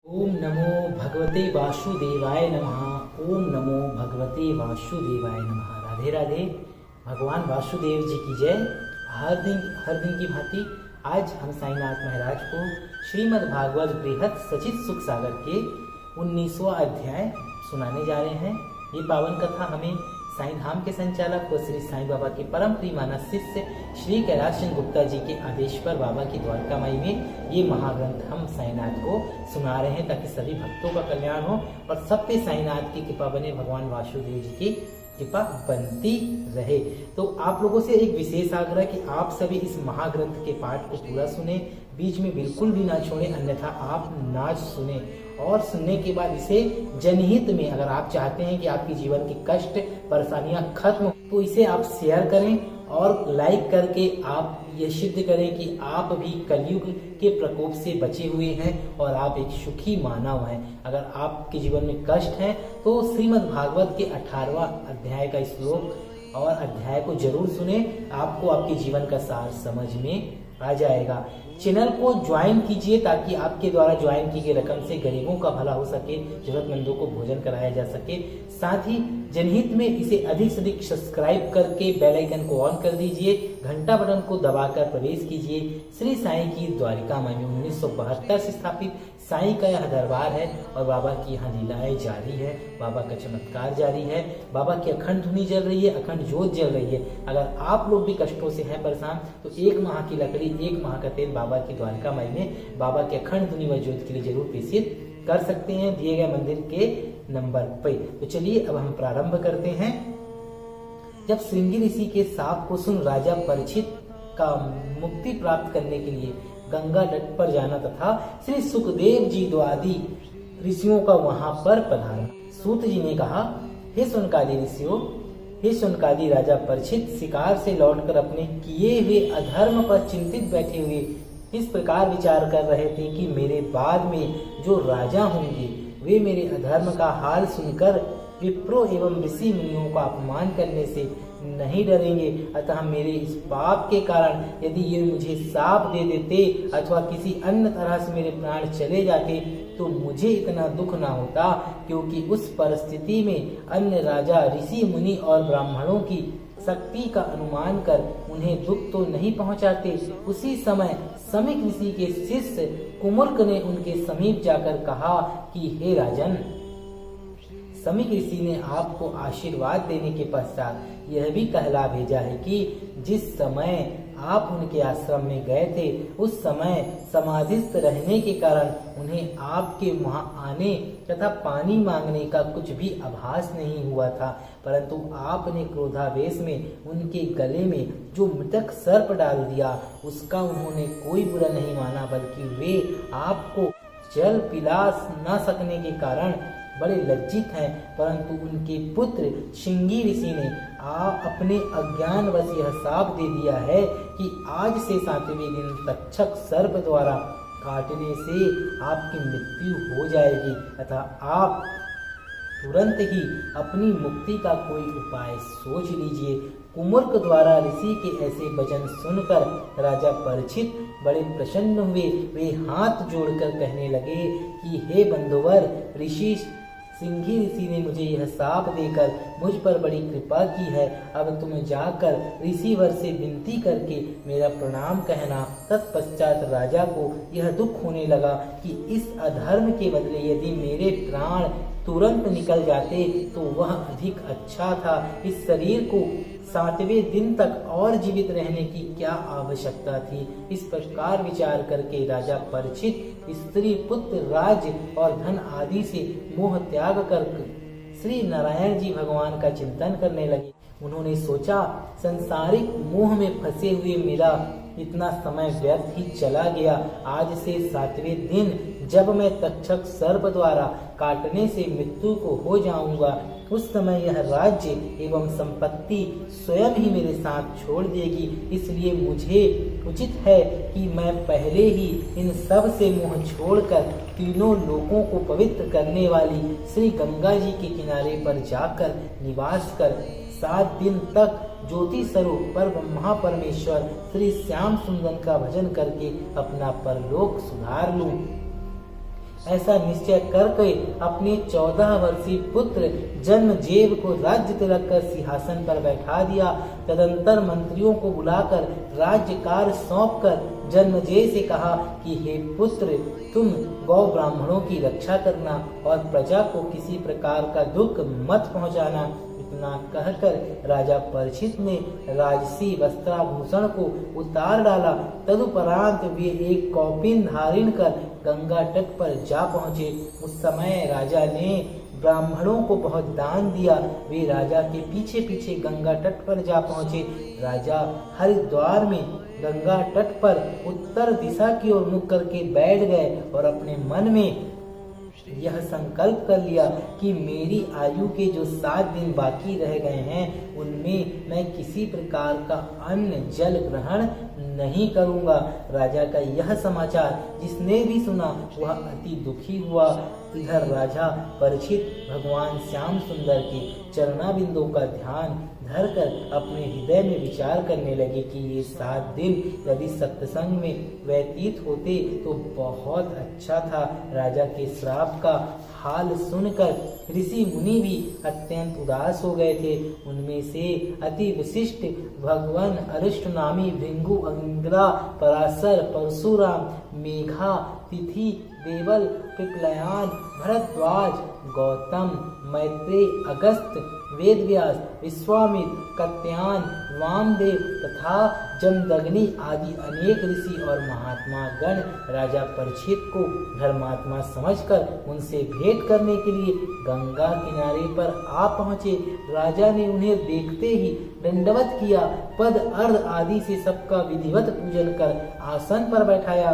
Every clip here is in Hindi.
ओम नमो भगवते वासुदेवाय नमः। ओम नमो भगवते वासुदेवाय नमः। राधे राधे। भगवान वासुदेव जी की जय। हर दिन की भांति आज हम साईनाथ महाराज को श्रीमद् भागवत बृहत सचित सुख सागर के 19वां अध्याय सुनाने जा रहे हैं। ये पावन कथा हमें साईं धाम के संचालक व श्री साईं बाबा के परम प्रिय मानस शिष्य श्री कैलाश चंद्र गुप्ता जी के आदेश पर बाबा की द्वारकामाई में ये महाग्रंथ हम साईनाथ को सुना रहे हैं, ताकि सभी भक्तों का कल्याण हो और सब पे साईनाथ की कृपा बने, भगवान वासुदेव जी की कृपा बनती रहे। तो आप लोगों से एक विशेष आग्रह कि आप सभी इस महाग्रंथ के पाठ को पूरा सुने, बीच में बिल्कुल भी ना छोड़ें, अन्यथा आप ना सुने। और सुनने के बाद इसे जनहित में, अगर आप चाहते हैं कि आपके जीवन के कष्ट परेशानियां खत्म, तो इसे आप शेयर करें और लाइक करके आप ये सिद्ध करें कि आप भी कलयुग के प्रकोप से बचे हुए हैं और आप एक सुखी मानव हैं। अगर आपके जीवन में कष्ट है तो श्रीमद् भागवत के 18वां अध्याय का श्लोक और अध्याय को जरूर सुने, आपको आपके जीवन का सार समझ में आ जाएगा। चैनल को ज्वाइन कीजिए ताकि आपके द्वारा ज्वाइन की गई रकम से गरीबों का भला हो सके, जरूरतमंदों को भोजन कराया जा सके। साथ ही जनहित में इसे अधिक से अधिक सब्सक्राइब करके बेल आइकन को ऑन कर दीजिए, घंटा बटन को दबाकर प्रवेश कीजिए। श्री साईं की द्वारिकामाई में 1972 से स्थापित साईं का यह दरबार है और बाबा की यहाँ लीलाएं जारी है, बाबा का चमत्कार जारी है, बाबा की अखंड धुनी जल रही है, अखंड ज्योत जल रही है। अगर आप लोग भी कष्टों से हैं परेशान तो 1 माह की लकड़ी, 1 माह का तेल बाबा की द्वारकामाई में बाबा के अखंड धुनी व ज्योत के लिए जरूर प्रेषित कर सकते हैं दिए गए मंदिर के नंबर पे। तो चलिए अब हम प्रारंभ करते हैं। जब श्रृंगी ऋषि के शाप को सुन राजा परीक्षित का मुक्ति प्राप्त करने के लिए गंगा तट पर जाना तथा श्री सुखदेव जी द्वादि ऋषियों का वहां पर पधारना। सूत जी ने कहा, हे सुनकादि ऋषियों, हे सुनकादि राजा परीक्षित शिकार से लौटकर अपने किए हुए अधर्म पर चिंतित बैठे हुए इस प्रकार विचार कर रहे थे कि मेरे बाद में जो राजा होंगे वे मेरे अधर्म का हाल सुनकर विप्रो एवं ऋषि मुनियों का अपमान करने से नहीं डरेंगे। अतः मेरे इस पाप के कारण यदि ये मुझे शाप दे देते अथवा किसी अन्य तरह से मेरे प्राण चले जाते तो मुझे इतना दुख ना होता, क्योंकि उस परिस्थिति में अन्य राजा ऋषि मुनि और ब्राह्मणों की शक्ति का अनुमान कर उन्हें दुख तो नहीं पहुंचाते। उसी समय समीक ऋषि के शिष्य कुमुर्क ने उनके समीप जाकर कहा कि हे राजन, समीक ऋषि ने आपको आशीर्वाद देने के पश्चात यह भी कहला भेजा है कि जिस समय आप उनके आश्रम में गए थे उस समय समाधिस्थ रहने के कारण उन्हें आपके वहां आने तथा पानी मांगने का कुछ भी आभास नहीं हुआ था, परंतु आपने क्रोधावेश में उनके गले में जो मृतक सर्प डाल दिया उसका उन्होंने कोई बुरा नहीं माना, बल्कि वे आपको जल पिला न सकने के कारण बड़े लज्जित हैं। परंतु उनके पुत्र श्रृंगी ऋषि ने अपने अज्ञान वश यह शाप दे दिया है कि आज से 7वें दिन तक्षक सर्प द्वारा काटने से आपकी मृत्यु हो जाएगी, अतः आप तुरंत ही अपनी मुक्ति का कोई उपाय सोच लीजिए। कुमुर्क द्वारा ऋषि के ऐसे वचन सुनकर राजा परीक्षित बड़े प्रसन्न हुए। वे हाथ जोड़कर कहने लगे कि हे बंधुवर, ऋषि श्रृंगी ऋषि ने मुझे यह शाप देकर मुझ पर बड़ी कृपा की है। अब तुम जाकर ऋषिवर से विनती करके मेरा प्रणाम कहना। तत्पश्चात राजा को यह दुख होने लगा कि इस अधर्म के बदले यदि मेरे प्राण तुरंत निकल जाते तो वह अधिक अच्छा था। इस शरीर को 7वें दिन तक और जीवित रहने की क्या आवश्यकता थी। इस प्रकार विचार करके राजा परीक्षित स्त्री, पुत्र, राज्य और धन आदि से मोह त्याग कर श्री नारायण जी भगवान का चिंतन करने लगे। उन्होंने सोचा, संसारिक मोह में फंसे हुए मेरा इतना समय व्यर्थ ही चला गया। आज से 7वें दिन जब मैं तक्षक सर्प द्वारा काटने से मृत्यु को हो जाऊंगा, उस समय यह राज्य एवं संपत्ति स्वयं ही मेरे साथ छोड़ देगी। इसलिए मुझे उचित है कि मैं पहले ही इन सब से मुंह छोड़कर तीनों लोकों को पवित्र करने वाली श्री गंगा जी के किनारे पर जाकर निवास कर 7 दिन तक ज्योति स्वरूप पर ब्रह्मा परमेश्वर श्री श्याम सुंदर का भजन करके अपना परलोक सुधार लूं। ऐसा निश्चय करके अपने 14 वर्षीय पुत्र जन्मजेव को राज्य तिलक कर सिंहासन पर बैठा दिया। तदंतर मंत्रियों को बुलाकर राज्यकार सौंपकर जन्मजेय से कहा कि हे पुत्र, तुम गौ ब्राह्मणों की रक्षा करना और प्रजा को किसी प्रकार का दुख मत पहुंचाना। इतना कहकर राजा परीक्षित ने राजसी वस्त्राभूषण को उतार डाला। तदुपरांत वे एक कौपीन धारण कर गंगा तट पर जा पहुँचे। उस समय राजा ने ब्राह्मणों को बहुत दान दिया। वे राजा के पीछे पीछे गंगा तट पर जा पहुँचे। राजा हरिद्वार में गंगा तट पर उत्तर दिशा की ओर मुख करके बैठ गए और अपने मन में यह संकल्प कर लिया कि मेरी आयु के जो 7 दिन बाकी रह गए हैं उनमें मैं किसी प्रकार का अन्न जल ग्रहण नहीं करूंगा। राजा का यह समाचार जिसने भी सुना वह अति दुखी हुआ। इधर राजा परीक्षित भगवान श्याम सुंदर के चरणाबिंदों का ध्यान धरकर अपने हृदय में विचार करने लगे कि ये 7 दिन यदि सत्संग में व्यतीत होते तो बहुत अच्छा था। राजा के श्राप का हाल सुनकर ऋषि मुनि भी अत्यंत उदास हो गए थे। उनमें से अति विशिष्ट भगवान अरिष्ट नामी भृंगु, अंगिरा, पराशर, परशुराम, मेघा, तिथि, देवल, पिपलयान, भरद्वाज, गौतम, मैत्रेय, अगस्त्य, वेदव्यास, विश्वामित्र, कत्यायन, वामदेव तथा जमदग्नि आदि अनेक ऋषि और महात्मा गण राजा परीक्षित को धर्मात्मा समझकर उनसे भेंट करने के लिए गंगा किनारे पर आ पहुँचे। राजा ने उन्हें देखते ही दंडवत किया, पद अर्घ आदि से सबका विधिवत पूजन कर आसन पर बैठाया।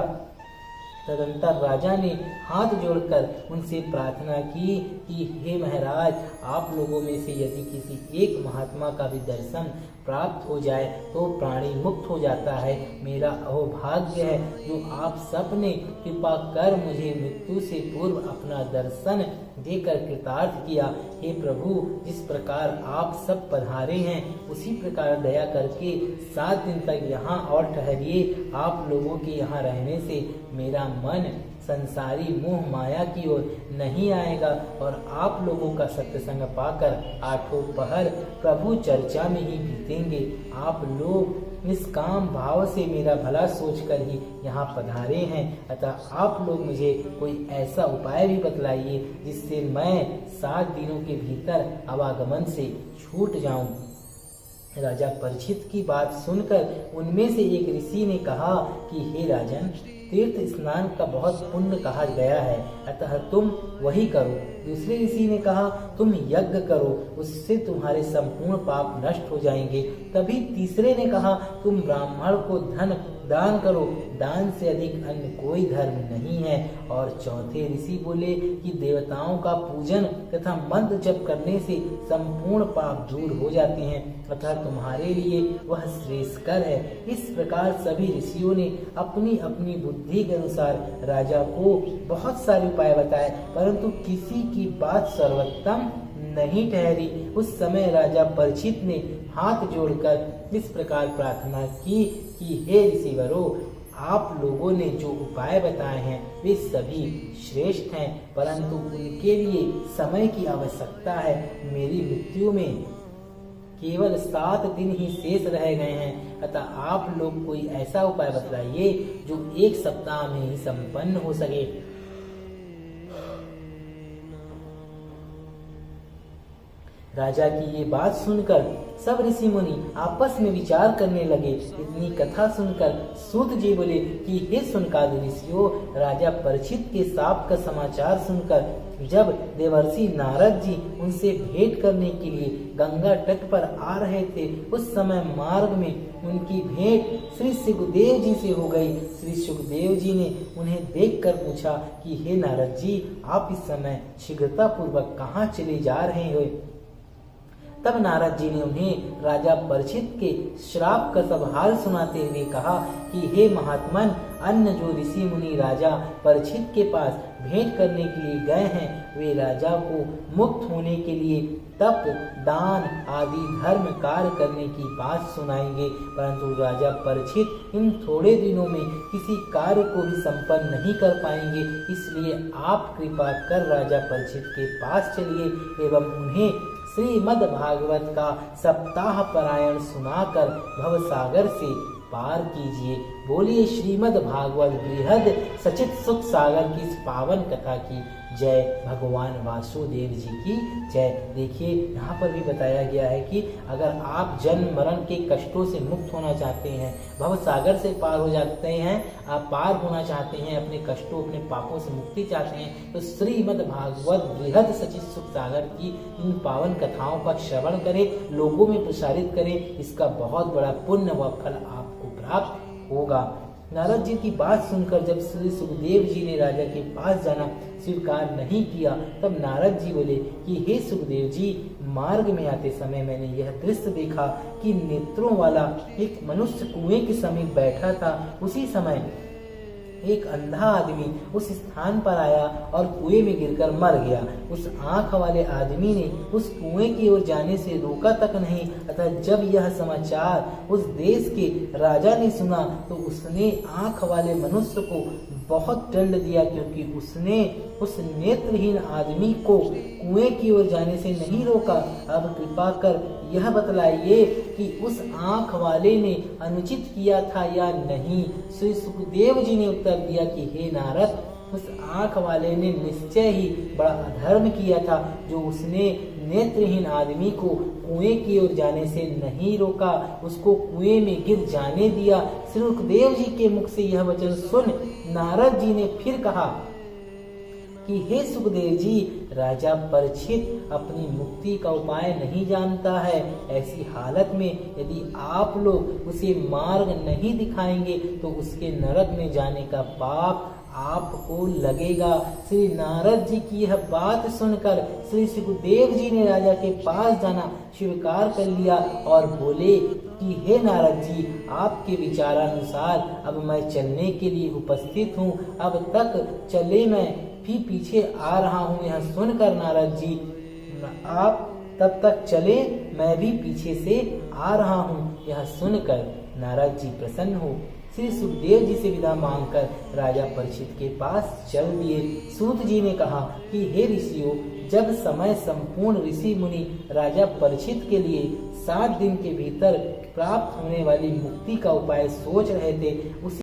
तदंतर राजा ने हाथ जोड़कर उनसे प्रार्थना की कि हे महाराज, आप लोगों में से यदि किसी एक महात्मा का भी दर्शन प्राप्त हो जाए तो प्राणी मुक्त हो जाता है। मेरा अहोभाग्य है जो आप सबने कृपा कर मुझे मृत्यु से पूर्व अपना दर्शन देकर कृतार्थ किया। हे प्रभु, जिस प्रकार आप सब पधारे हैं उसी प्रकार दया करके 7 दिन तक यहाँ और ठहरिए। आप लोगों के यहाँ रहने से मेरा मन संसारी मोह माया की ओर नहीं आएगा और आप लोगों का सत्संग पाकर 8 पहर प्रभु चर्चा में ही बीतेंगे। आप लोग निष्काम भाव से मेरा भला सोचकर ही यहाँ पधारे हैं, अतः आप लोग मुझे कोई ऐसा उपाय भी बतलाइए जिससे मैं 7 दिनों के भीतर आवागमन से छूट जाऊं। राजा परीक्षित की बात सुनकर उनमें से एक ऋषि ने कहा कि हे राजन, तीर्थ स्नान का बहुत पुण्य कहा गया है, अतः तुम वही करो। दूसरे ऋषि ने कहा तुम यज्ञ करो, उससे तुम्हारे संपूर्ण पाप नष्ट हो जाएंगे। तभी तीसरे ने कहा तुम ब्राह्मण को धन दान करो, दान से अधिक अन्य कोई धर्म नहीं है। और चौथे ऋषि बोले कि देवताओं का पूजन तथा मंत्र जप करने से संपूर्ण पाप दूर हो जाते हैं, अतः तुम्हारे लिए वह श्रेष्ठकर है। इस प्रकार सभी ऋषियों ने अपनी अपनी बुद्धि के अनुसार राजा को बहुत सारे उपाय बताए, परंतु किसी की बात सर्वोत्तम नहीं ठहरी। उस समय राजा परीक्षित ने हाथ जोड़कर इस प्रकार प्रार्थना की कि हे ऋषिवरों, आप लोगों ने जो उपाय बताए हैं वे सभी श्रेष्ठ हैं, परंतु उनके लिए समय की आवश्यकता है। मेरी मृत्यु में केवल 7 दिन ही शेष रह गए हैं, अतः आप लोग कोई ऐसा उपाय बतलाइए जो 1 सप्ताह में ही संपन्न हो सके। राजा की ये बात सुनकर सब ऋषि मुनि आपस में विचार करने लगे। इतनी कथा सुनकर सूत जी बोले कि हे सुनकादि ऋषियों, राजा परीक्षित के शाप का समाचार सुनकर जब देवर्षि नारद जी उनसे भेंट करने के लिए गंगा तट पर आ रहे थे, उस समय मार्ग में उनकी भेंट श्री सुखदेव जी से हो गई। श्री सुखदेव जी ने उन्हें देखकर पूछा कि हे नारद जी, आप इस समय शीघ्रता पूर्वक कहाँ चले जा रहे हो? तब नारद जी ने उन्हें राजा परीक्षित के श्राप का सब हाल सुनाते हुए कहा कि हे महात्मन, अन्य जो ऋषि मुनि राजा परीक्षित के पास भेंट करने के लिए गए हैं वे राजा को मुक्त होने के लिए तप, दान आदि धर्म कार्य करने की बात सुनाएंगे। परंतु राजा परीक्षित इन थोड़े दिनों में किसी कार्य को भी संपन्न नहीं कर पाएंगे। इसलिए आप कृपा कर राजा परीक्षित के पास चलिए एवं उन्हें श्रीमद् भागवत का सप्ताह पारायण सुनाकर भवसागर से पार कीजिए। बोलिए श्रीमद् भागवत बृहद सचित सुख सागर की इस पावन कथा की जय। भगवान वासुदेव जी की जय। देखिए यहाँ पर भी बताया गया है कि अगर आप जन्म मरण के कष्टों से मुक्त होना चाहते हैं, भव सागर से पार हो जाते हैं, आप पार होना चाहते हैं, अपने कष्टों अपने पापों से मुक्ति चाहते हैं, तो श्रीमद् भागवत बृहद सचित सुख सागर की इन पावन कथाओं का श्रवण करें, लोगों में प्रसारित करें। इसका बहुत बड़ा पुण्य व फल आपको प्राप्त होगा। नारद जी की बात सुनकर जब श्री सुखदेव जी ने राजा के पास जाना स्वीकार नहीं किया, तब नारद जी बोले कि हे सुखदेव जी, मार्ग में आते समय मैंने यह दृश्य देखा कि नेत्रों वाला एक मनुष्य कुएं के समीप बैठा था। उसी समय एक अंधा आदमी उस स्थान पर आया और कुएं में गिरकर मर गया। उस आंख वाले आदमी ने उस कुएं की ओर जाने से रोका तक नहीं। अतः जब यह समाचार उस देश के राजा ने सुना तो उसने आंख वाले मनुष्य को बहुत दंड दिया, क्योंकि उसने उस नेत्रहीन आदमी को कुएं की ओर जाने से नहीं रोका। अब कृपा कर यह बतलाइए कि उस आंख वाले ने अनुचित किया था या नहीं। श्री सुखदेव जी ने उत्तर दिया कि हे नारद, उस आंख वाले ने निश्चय ही बड़ा अधर्म किया था, जो उसने नेत्रहीन आदमी को कुएं की ओर जाने से नहीं रोका, उसको कुएं में गिर जाने दिया। श्री सुखदेव जी के मुख से यह वचन सुन नारद जी ने फिर कहा कि हे सुखदेव जी, राजा परीक्षित अपनी मुक्ति का उपाय नहीं जानता है। ऐसी हालत में यदि आप लोग उसे मार्ग नहीं दिखाएंगे तो उसके नरक में जाने का पाप आपको लगेगा। श्री नारद जी की यह बात सुनकर श्री सुखदेव जी ने राजा के पास जाना स्वीकार कर लिया और बोले कि हे नारद जी, आपके विचारानुसार अब मैं चलने के लिए उपस्थित हूँ। अब तक चले मैं भी पीछे आ रहा हूँ। यह सुनकर नारद जी, आप तब तक चले, मैं भी पीछे से आ रहा हूँ। यह सुनकर नारद जी प्रसन्न हो श्री सुखदेव जी से विदा मांगकर राजा परीक्षित के पास चल दिए। सूत जी ने कहा कि हे ऋषियों, जब समय संपूर्ण ऋषि मुनि राजा परीक्षित के लिए 7 दिन के भीतर प्राप्त होने वाली मुक्ति का उपाय सोच रहे थे, उसी